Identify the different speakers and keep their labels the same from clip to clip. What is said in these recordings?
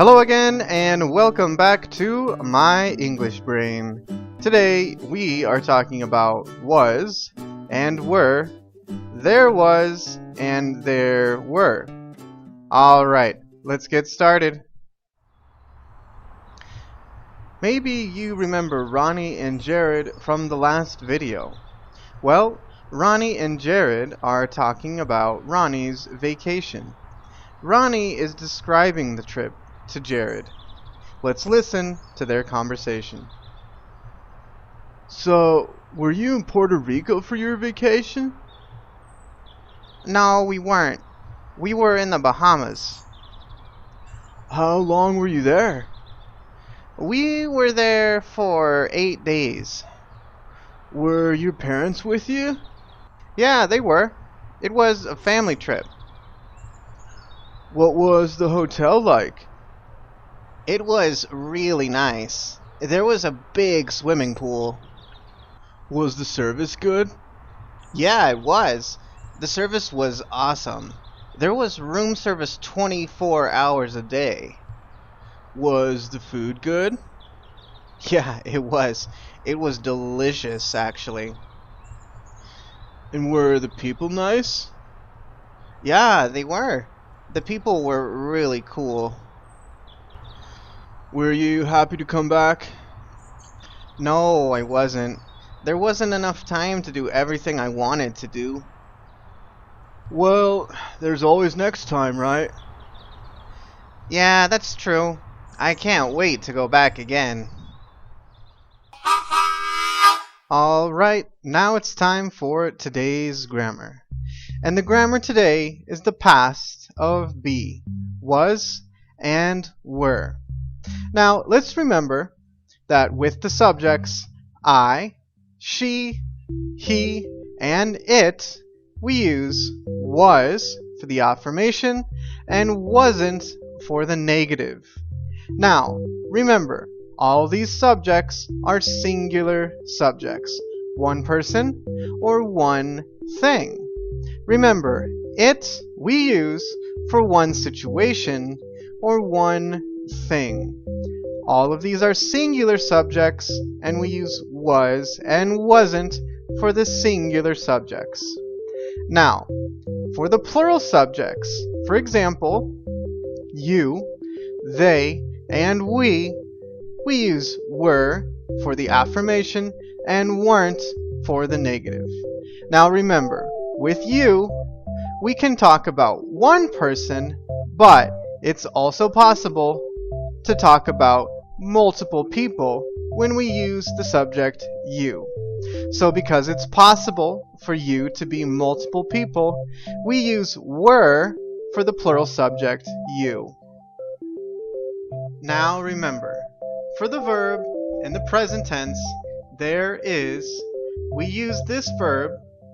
Speaker 1: Hello again and welcome back to my English brain. Today we are talking about was and were, there was and there were. Alright, let's get started. Maybe you remember Ronnie and Jared from the last video. Well, Ronnie and Jared are talking about Ronnie's vacation. Ronnie is describing the trip to Jared. Let's listen to their conversation.
Speaker 2: So, were you in Puerto Rico for your vacation?
Speaker 1: No, we weren't. We were in the Bahamas.
Speaker 2: How long were you there?
Speaker 1: We were there for 8 days.
Speaker 2: Were your parents with you?
Speaker 1: Yeah, they were. It was a family trip.
Speaker 2: What was the hotel like?
Speaker 1: It was really nice. There was a big swimming pool.
Speaker 2: Was the service good?
Speaker 1: Yeah, it was. The service was awesome. There was room service 24 hours a day.
Speaker 2: Was the food good?
Speaker 1: Yeah, it was. It was delicious, actually.
Speaker 2: And were the people nice?
Speaker 1: Yeah, they were. The people were really cool.
Speaker 2: Were you happy to come back?
Speaker 1: No, I wasn't. There wasn't enough time to do everything I wanted to do.
Speaker 2: Well, there's always next time, right?
Speaker 1: Yeah, that's true. I can't wait to go back again. Alright, now it's time for today's grammar. And the grammar today is the past of be, was, and were. Now, let's remember that with the subjects I, she, he, and it, we use was for the affirmation and wasn't for the negative. Now, remember, all these subjects are singular subjects. One person or one thing. Remember, it we use for one situation or one thing. All of these are singular subjects, and we use was and wasn't for the singular subjects. Now, for the plural subjects, for example, you, they, and we use were for the affirmation and weren't for the negative. Now remember, with you, we can talk about one person, but it's also possible to talk about multiple people when we use the subject you. So because it's possible for you to be multiple people, we use were for the plural subject you. Now remember, for the verb in the present tense, there is, we use this verb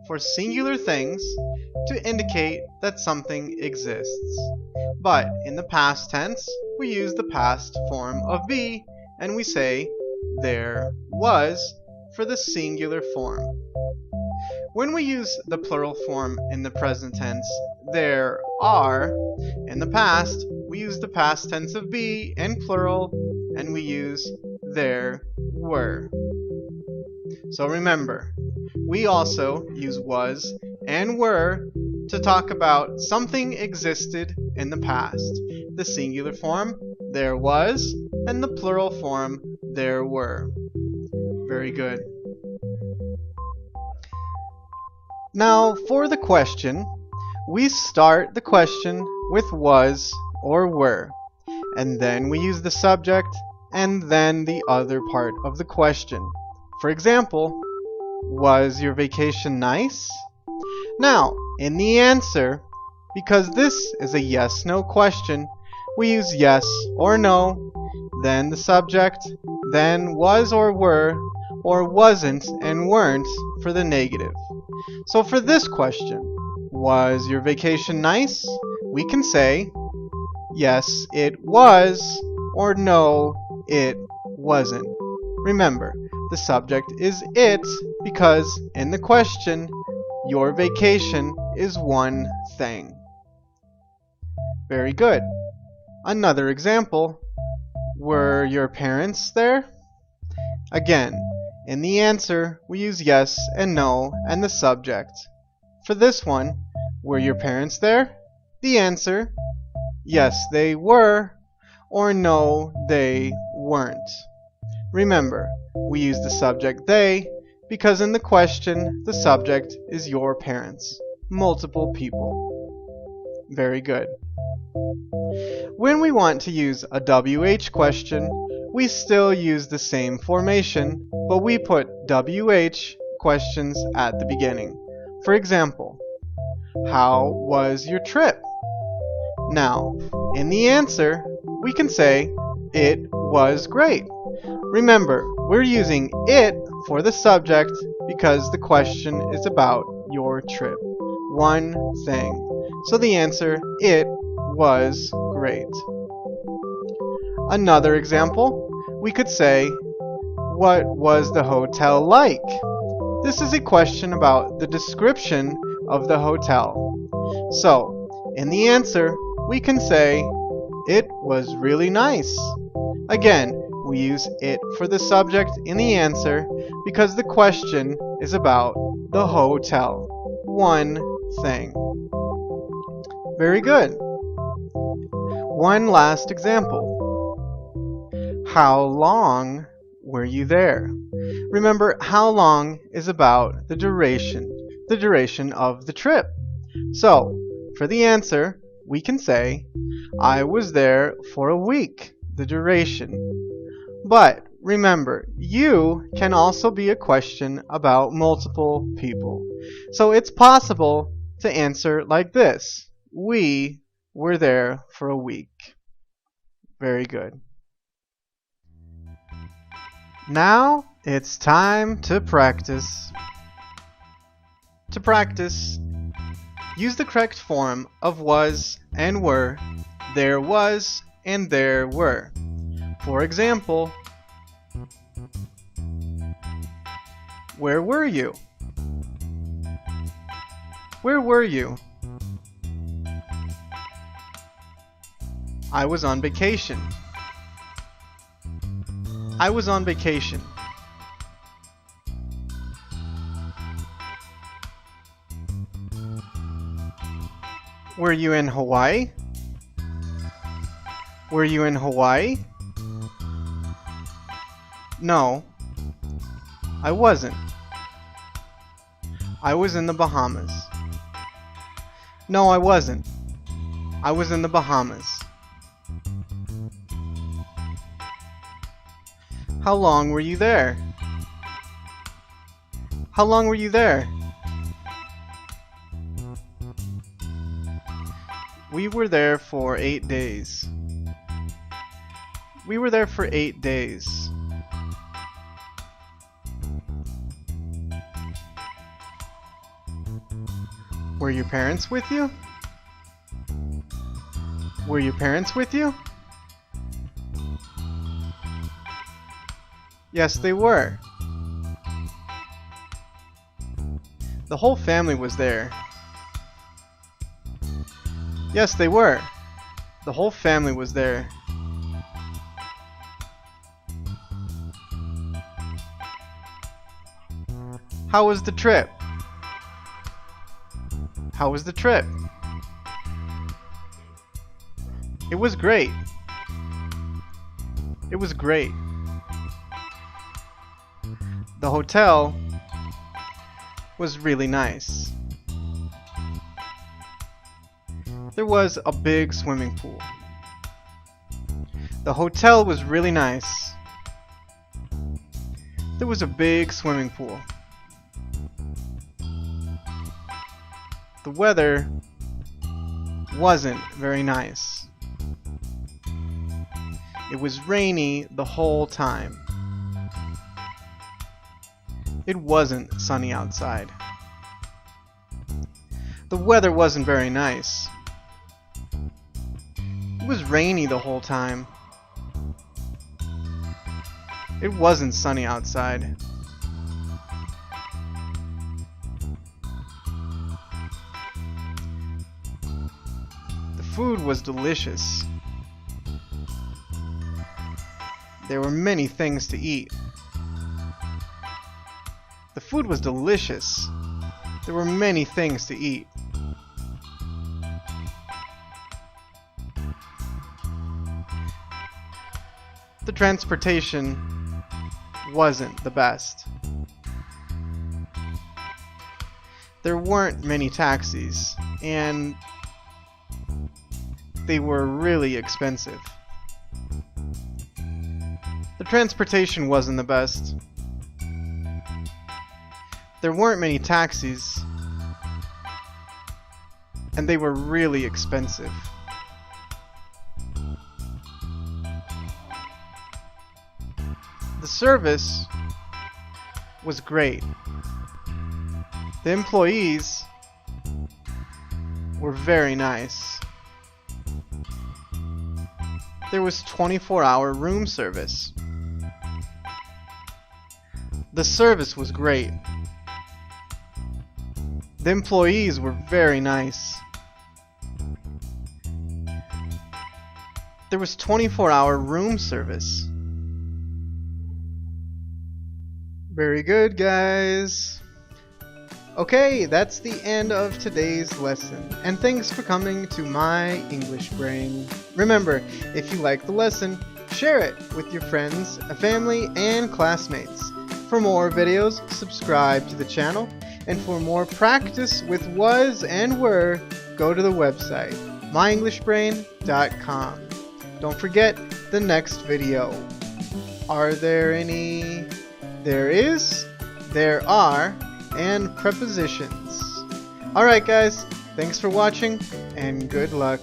Speaker 1: for singular things to indicate that something exists. But in the past tense, we use the past form of be, and we say there was for the singular form. When we use the plural form in the present tense, there are, in the past, we use the past tense of be in plural, and we use there were. So remember, we also use was and were to talk about something existed in the past. The singular form, there was, and the plural form, there were. Very good. Now, for the question, we start the question with was or were, and then we use the subject and then the other part of the question. For example, was your vacation nice? Now, in the answer, because this is a yes-no question, we use yes or no, then the subject, then was or were, or wasn't and weren't for the negative. So for this question, was your vacation nice? We can say, yes, it was, or no, it wasn't. Remember, the subject is it because in the question, your vacation is one thing. Very good. Another example, were your parents there? Again, in the answer, we use yes and no and the subject. For this one, were your parents there? The answer, yes, they were, or no, they weren't. Remember, we use the subject they because in the question, the subject is your parents, multiple people. Very good. When we want to use a WH question, we still use the same formation, but we put WH questions at the beginning. For example, how was your trip? Now, in the answer, we can say, it was great. Remember, we're using it for the subject because the question is about your trip. One thing. So the answer, it was great. Another example, we could say, what was the hotel like? This is a question about the description of the hotel. So, in the answer, we can say, it was really nice. Again, we use it for the subject in the answer because the question is about the hotel. One thing. Very good. One last example. How long were you there? Remember, how long is about the duration of the trip. So, for the answer, we can say, I was there for a week, the duration. But remember, you can also be a question about multiple people. So it's possible to answer like this. We were there for a week. Very good. Now it's time to practice. To practice, use the correct form of was and were, there was and there were. For example, where were you? Where were you? I was on vacation. I was on vacation. Were you in Hawaii? Were you in Hawaii? No, I wasn't. I was in the Bahamas. No, I wasn't. I was in the Bahamas. How long were you there? How long were you there? We were there for 8 days. We were there for 8 days. Were your parents with you? Were your parents with you? Yes, they were. The whole family was there. Yes, they were. The whole family was there. How was the trip? How was the trip? It was great. It was great. The hotel was really nice. There was a big swimming pool. The hotel was really nice. There was a big swimming pool. The weather wasn't very nice. It was rainy the whole time. It wasn't sunny outside. The weather wasn't very nice. It was rainy the whole time. It wasn't sunny outside. The food was delicious. There were many things to eat. The food was delicious. There were many things to eat. The transportation wasn't the best. There weren't many taxis, and they were really expensive. The transportation wasn't the best. There weren't many taxis, and they were really expensive. The service was great. The employees were very nice. There was 24-hour room service. The service was great. The employees were very nice. There was 24-hour room service. Very good, guys. Okay, that's the end of today's lesson, and thanks for coming to my English brain. Remember, if you like the lesson, share it with your friends, family, and classmates. For more videos, subscribe to the channel, and for more practice with was and were, go to the website, myenglishbrain.com. Don't forget the next video. Are there any? There is, there are, and prepositions. Alright guys, thanks for watching, and good luck.